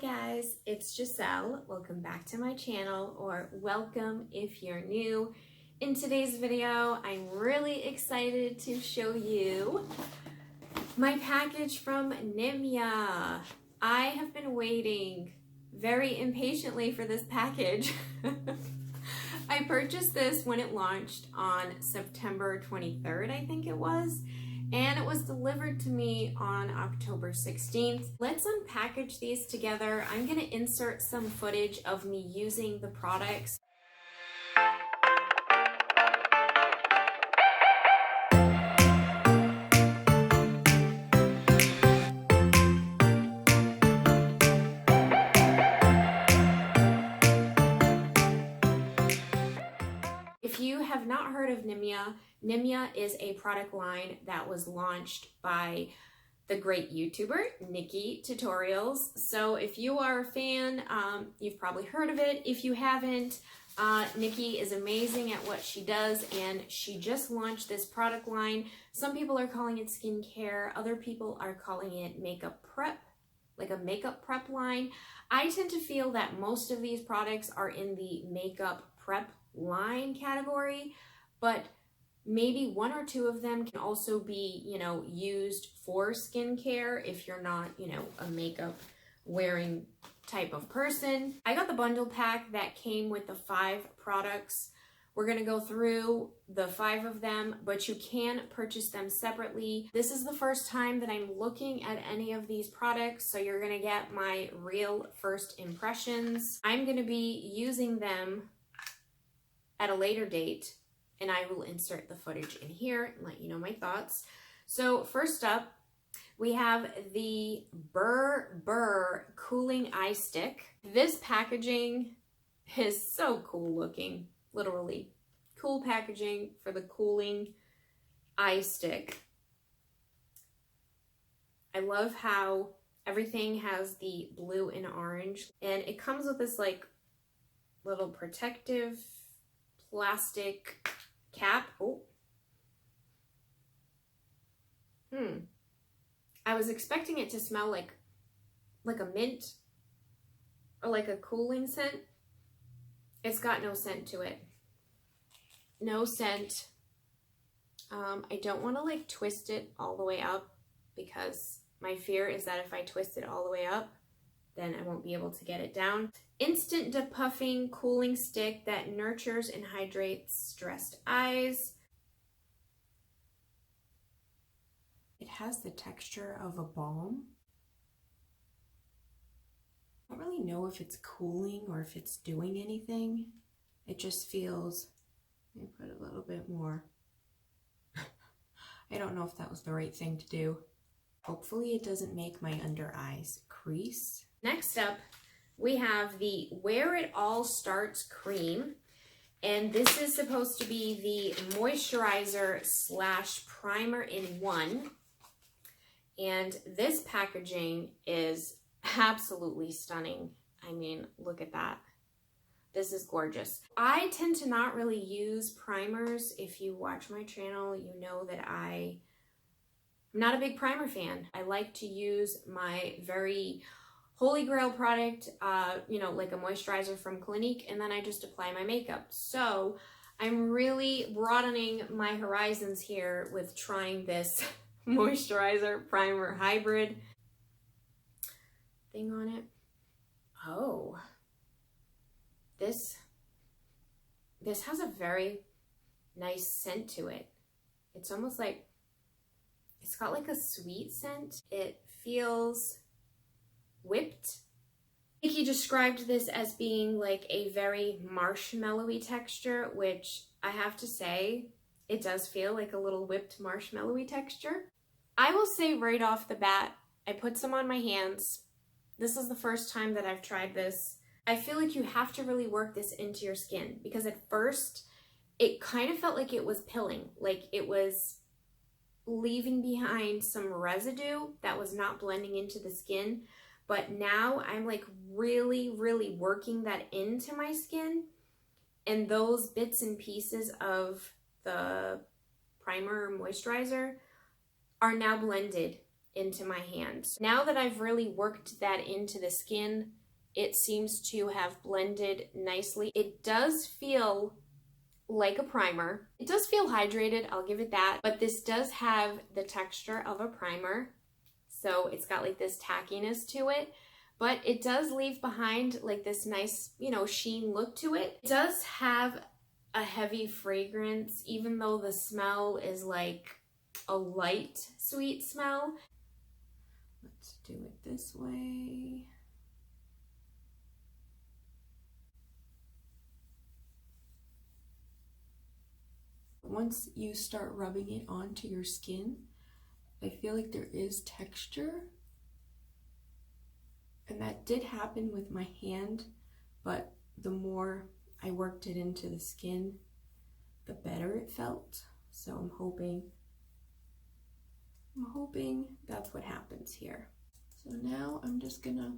guys, it's Giselle. Welcome back to my channel, or welcome if you're new. In today's video, I'm really excited to show you my package from Nimya. I have been waiting very impatiently for this package. I purchased this when it launched on September 23rd, I think it was. And it was delivered to me on October 16th. Let's unpackage these together. I'm gonna insert some footage of me using the products. If you have not heard of Nimya, Nimya is a product line that was launched by the great YouTuber, NikkieTutorials. So if you are a fan, you've probably heard of it. If you haven't, Nikkie is amazing at what she does, and she just launched this product line. Some people are calling it skincare, other people are calling it makeup prep, like a makeup prep line. I tend to feel that most of these products are in the makeup prep line category, but maybe one or two of them can also be, used for skincare if you're not, a makeup wearing type of person. I got the bundle pack that came with the 5 products. We're gonna go through the 5 of them, but you can purchase them separately. This is the first time that I'm looking at any of these products, so you're gonna get my real first impressions. I'm gonna be using them at a later date, and I will insert the footage in here and let you know my thoughts. So first up, we have the Burr Cooling Eye Stick. This packaging is so cool looking, literally. Cool packaging for the cooling eye stick. I love how everything has the blue and orange, and it comes with this like little protective plastic cap. I was expecting it to smell like a mint or like a cooling scent. It's got no scent to it. No scent. I don't want to like twist it all the way up, because my fear is that if I twist it all the way up, then I won't be able to get it down. Instant depuffing cooling stick that nurtures and hydrates stressed eyes. It has the texture of a balm. I don't really know if it's cooling or if it's doing anything. It just feels, let me put a little bit more. I don't know if that was the right thing to do. Hopefully it doesn't make my under eyes crease. Next up, we have the Where It All Starts cream, and this is supposed to be the moisturizer / primer in one, and this packaging is absolutely stunning. I mean, look at that. This is gorgeous. I tend to not really use primers. If you watch my channel, you know that I'm not a big primer fan. I like to use my very holy grail product, like a moisturizer from Clinique, and then I just apply my makeup. So I'm really broadening my horizons here with trying this moisturizer primer hybrid thing on it. Oh, this has a very nice scent to it. It's almost like, it's got like a sweet scent. It feels whipped. Nikkie described this as being like a very marshmallowy texture, which I have to say, it does feel like a little whipped marshmallowy texture. I will say right off the bat, I put some on my hands. This is the first time that I've tried this. I feel like you have to really work this into your skin, because at first it kind of felt like it was pilling, like it was leaving behind some residue that was not blending into the skin. But now I'm like really, really working that into my skin, and those bits and pieces of the primer or moisturizer are now blended into my hand. Now that I've really worked that into the skin, it seems to have blended nicely. It does feel like a primer. It does feel hydrated, I'll give it that, but this does have the texture of a primer. So it's got like this tackiness to it, but it does leave behind like this nice, you know, sheen look to it. It does have a heavy fragrance, even though the smell is like a light, sweet smell. Let's do it this way. Once you start rubbing it onto your skin, I feel like there is texture. And that did happen with my hand, but the more I worked it into the skin, the better it felt. So I'm hoping that's what happens here. So now I'm just gonna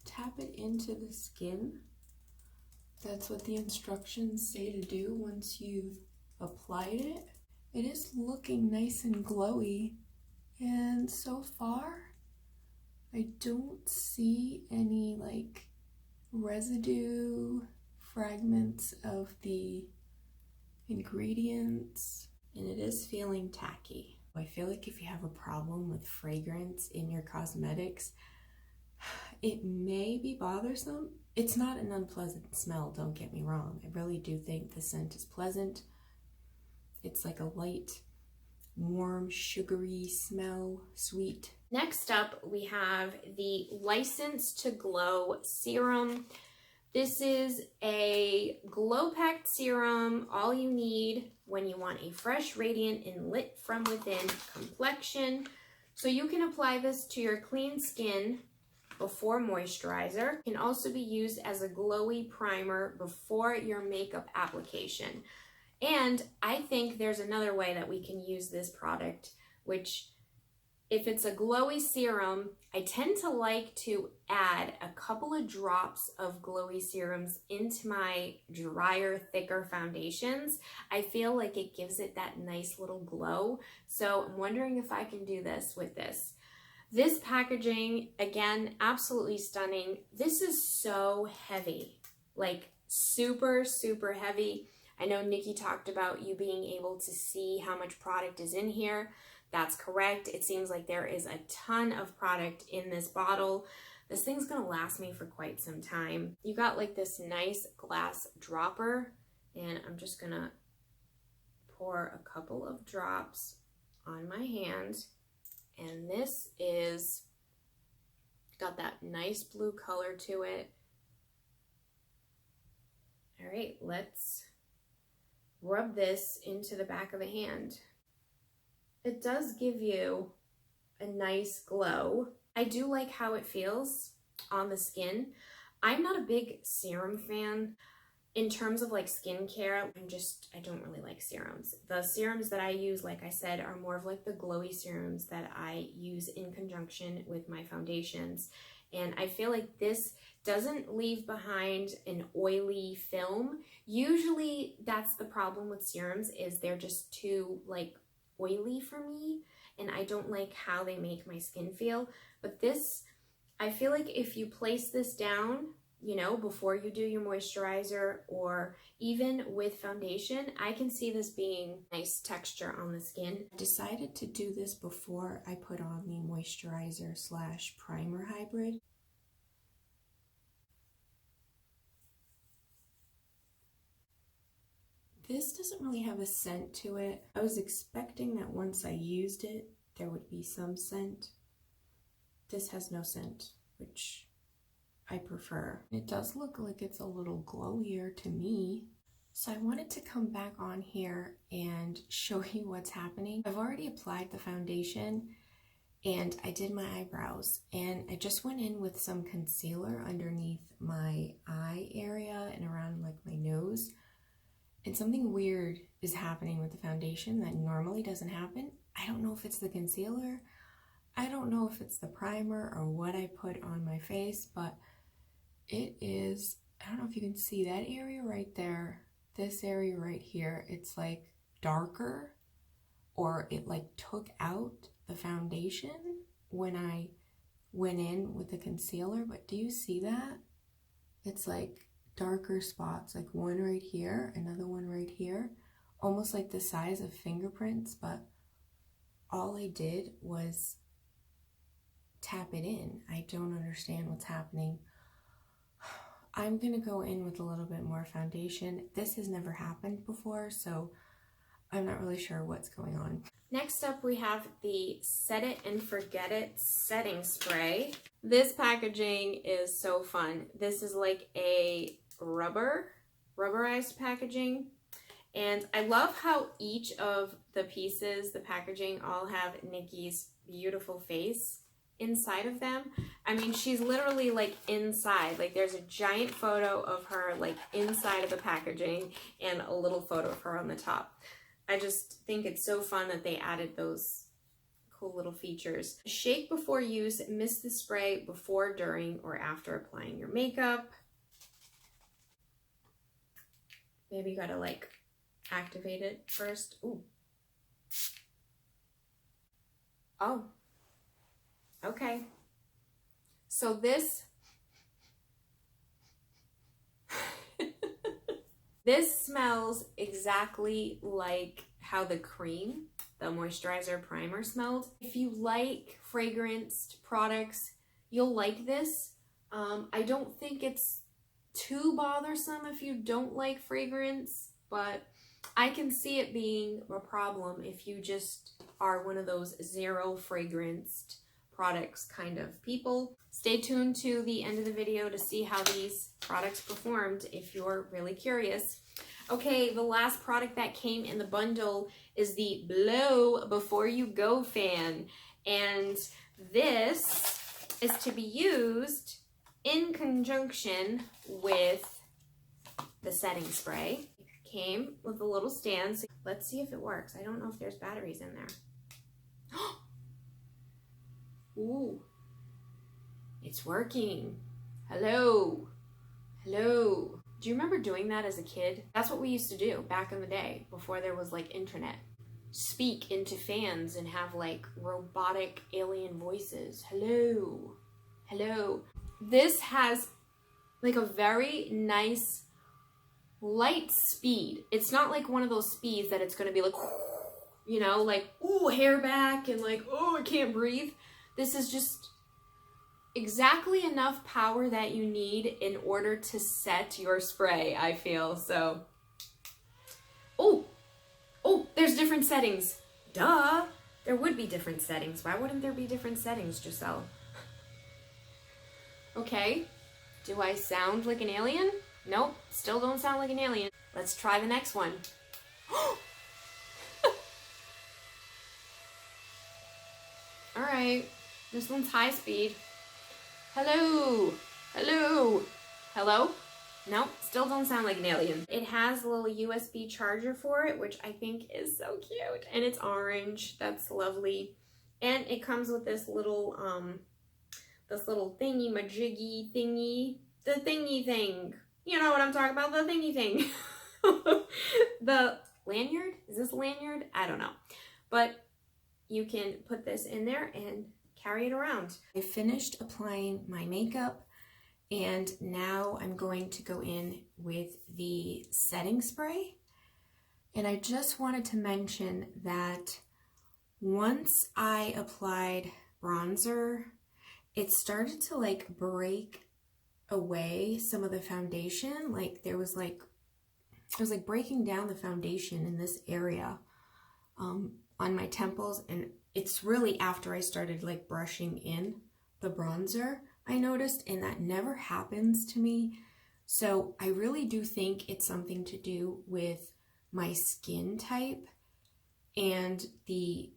tap it into the skin. That's what the instructions say to do once you've applied it. It is looking nice and glowy, and so far I don't see any like residue, fragments of the ingredients, and it is feeling tacky. I feel like if you have a problem with fragrance in your cosmetics, it may be bothersome. It's not an unpleasant smell, don't get me wrong. I really do think the scent is pleasant. It's like a light, warm, sugary smell, sweet. Next up, we have the License to Glow Serum. This is a glow-packed serum, all you need when you want a fresh, radiant, and lit from within complexion. So you can apply this to your clean skin before moisturizer. It can also be used as a glowy primer before your makeup application. And I think there's another way that we can use this product, which if it's a glowy serum, I tend to like to add a couple of drops of glowy serums into my drier, thicker foundations. I feel like it gives it that nice little glow. So I'm wondering if I can do this with this. This packaging, again, absolutely stunning. This is so heavy, like super, super heavy. I know Nikki talked about you being able to see how much product is in here. That's correct. It seems like there is a ton of product in this bottle. This thing's gonna last me for quite some time. You got like this nice glass dropper, and I'm just gonna pour a couple of drops on my hand. And this is got that nice blue color to it. All right, let's rub this into the back of the hand. It does give you a nice glow. I do like how it feels on the skin. I'm not a big serum fan. In terms of like skincare, I don't really like serums. The serums that I use, like I said, are more of like the glowy serums that I use in conjunction with my foundations. And I feel like this doesn't leave behind an oily film. Usually that's the problem with serums, is they're just too like oily for me, and I don't like how they make my skin feel. But this, I feel like if you place this down, you know, before you do your moisturizer or even with foundation, I can see this being nice texture on the skin. I decided to do this before I put on the moisturizer slash primer hybrid. This doesn't really have a scent to it. I was expecting that once I used it, there would be some scent. This has no scent, which I prefer. It does look like it's a little glowier to me. So I wanted to come back on here and show you what's happening. I've already applied the foundation and I did my eyebrows, and I just went in with some concealer underneath my eye area and around like my nose. And something weird is happening with the foundation that normally doesn't happen. I don't know if it's the concealer, I don't know if it's the primer or what I put on my face, but it is, I don't know if you can see that area right there, this area right here, it's like darker, or it like took out the foundation when I went in with the concealer, but do you see that? It's like darker spots, like one right here, another one right here, almost like the size of fingerprints, but all I did was tap it in. I don't understand what's happening. I'm gonna go in with a little bit more foundation. This has never happened before, so I'm not really sure what's going on. Next up, we have the Set It and Forget It setting spray. This packaging is so fun. This is like a rubberized packaging. And I love how each of the pieces, the packaging, all have Nikkie's beautiful face inside of them. I mean, she's literally like inside, like there's a giant photo of her like inside of the packaging and a little photo of her on the top. I just think it's so fun that they added those cool little features. Shake before use, mist the spray before, during, or after applying your makeup. Maybe you gotta like activate it first. Ooh. Oh. Okay. So this this smells exactly like how the cream, the moisturizer primer, smelled. If you like fragranced products, you'll like this. I don't think it's too bothersome if you don't like fragrance, but I can see it being a problem if you just are one of those zero fragranced products kind of people. Stay tuned to the end of the video to see how these products performed if you're really curious. Okay, the last product that came in the bundle is the Blow Before You Go fan. And this is to be used in conjunction with the setting spray. It came with a little stand. So let's see if it works. I don't know if there's batteries in there. Ooh, it's working. Hello, hello. Do you remember doing that as a kid? That's what we used to do back in the day before there was like internet. Speak into fans and have like robotic alien voices. Hello, hello. This has like a very nice light speed. It's not like one of those speeds that it's gonna be like, you know, like, ooh, hair back and like, oh, I can't breathe. This is just exactly enough power that you need in order to set your spray, I feel. So, oh, there's different settings. Duh, there would be different settings. Why wouldn't there be different settings, Giselle? Okay, do I sound like an alien? Nope, still don't sound like an alien. Let's try the next one. All right. This one's high speed. Hello, hello, hello? Nope, still don't sound like an alien. It has a little USB charger for it, which I think is so cute. And it's orange, that's lovely. And it comes with this little thingy majiggy thingy, the thingy thing. You know what I'm talking about, the thingy thing. The lanyard, is this a lanyard? I don't know. But you can put this in there and carry it around. I finished applying my makeup and now I'm going to go in with the setting spray. And I just wanted to mention that once I applied bronzer, it started to like break away some of the foundation. Like it was like breaking down the foundation in this area on my temples, and it's really after I started like brushing in the bronzer I noticed, and that never happens to me. So I really do think it's something to do with my skin type and the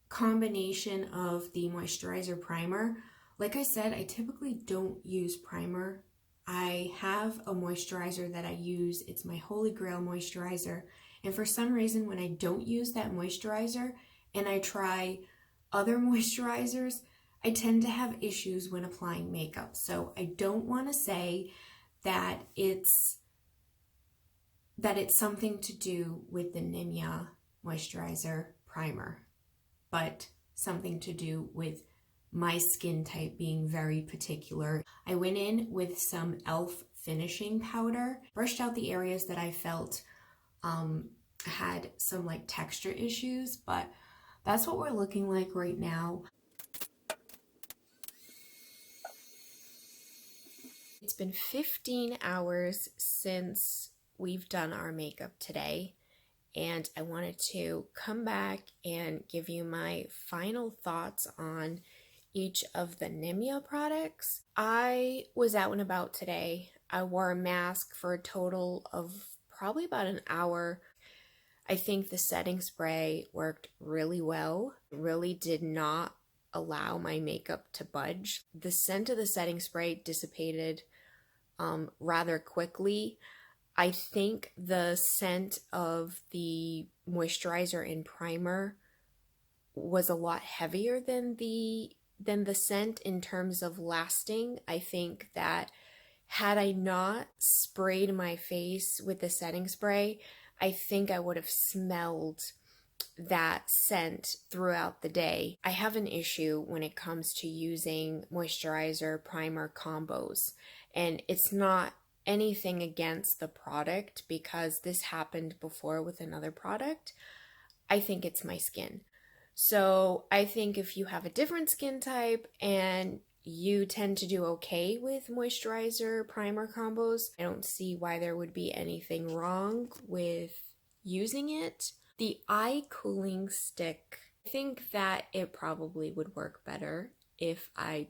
combination of the moisturizer primer. Like I said, I typically don't use primer. I have a moisturizer that I use. It's my Holy Grail moisturizer. And for some reason, when I don't use that moisturizer and I try other moisturizers, I tend to have issues when applying makeup. So I don't want to say that it's something to do with the Nimya moisturizer primer, but something to do with my skin type being very particular. I went in with some e.l.f. finishing powder, brushed out the areas that I felt had some like texture issues, but that's what we're looking like right now. It's been 15 hours since we've done our makeup today, and I wanted to come back and give you my final thoughts on each of the Nimya products. I was out and about today. I wore a mask for a total of probably about an hour. I think the setting spray worked really well. It really did not allow my makeup to budge. The scent of the setting spray dissipated rather quickly. I think the scent of the moisturizer and primer was a lot heavier than the scent in terms of lasting. I think that had I not sprayed my face with the setting spray, I think I would have smelled that scent throughout the day. I have an issue when it comes to using moisturizer primer combos, and it's not anything against the product because this happened before with another product. I think it's my skin. So I think if you have a different skin type and you tend to do okay with moisturizer primer combos, I don't see why there would be anything wrong with using it. The eye cooling stick, I think that it probably would work better if I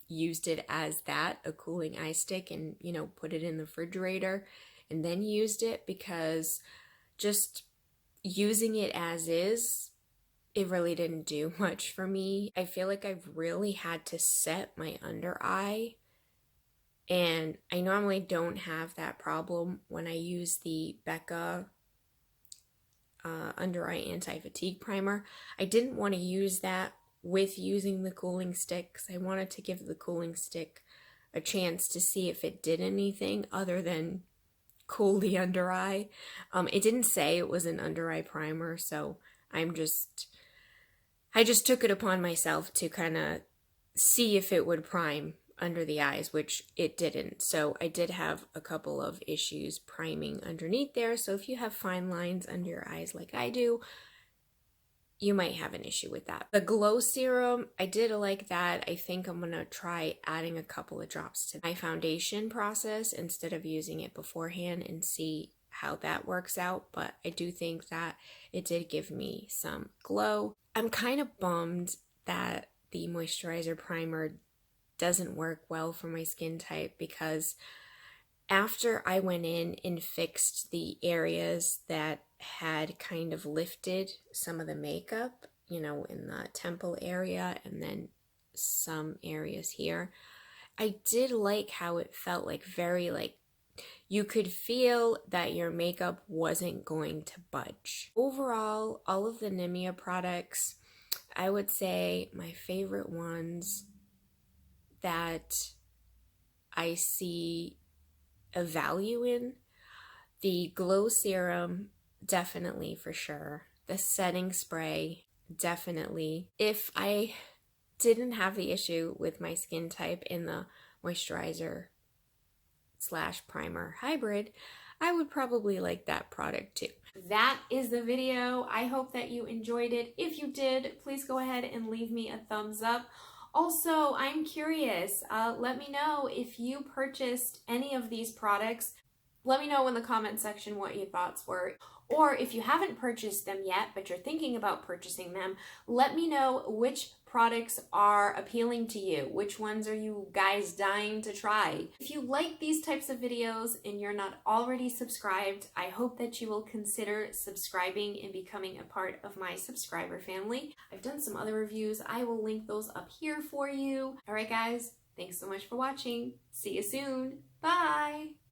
used it as that, a cooling eye stick, and put it in the refrigerator and then used it, because just using it as is, it really didn't do much for me. I feel like I've really had to set my under eye, and I normally don't have that problem when I use the Becca under eye anti-fatigue primer. I didn't want to use that with using the cooling stick because I wanted to give the cooling stick a chance to see if it did anything other than cool the under eye. It didn't say it was an under eye primer, so I just took it upon myself to kind of see if it would prime under the eyes, which it didn't. So I did have a couple of issues priming underneath there. So if you have fine lines under your eyes like I do, you might have an issue with that. The glow serum, I did like that. I think I'm gonna try adding a couple of drops to my foundation process instead of using it beforehand and see how that works out. But I do think that it did give me some glow. I'm kind of bummed that the moisturizer primer doesn't work well for my skin type, because after I went in and fixed the areas that had kind of lifted some of the makeup, in the temple area and then some areas here, I did like how it felt like very you could feel that your makeup wasn't going to budge. Overall, all of the Nimya products, I would say my favorite ones that I see a value in, the glow serum, definitely for sure. The setting spray, definitely. If I didn't have the issue with my skin type in the moisturizer / primer hybrid, I would probably like that product too. That is the video. I hope that you enjoyed it. If you did, please go ahead and leave me a thumbs up. Also, I'm curious, let me know if you purchased any of these products. Let me know in the comment section what your thoughts were. Or if you haven't purchased them yet, but you're thinking about purchasing them, let me know which products are appealing to you. Which ones are you guys dying to try? If you like these types of videos and you're not already subscribed, I hope that you will consider subscribing and becoming a part of my subscriber family. I've done some other reviews. I will link those up here for you. All right, guys, thanks so much for watching. See you soon. Bye.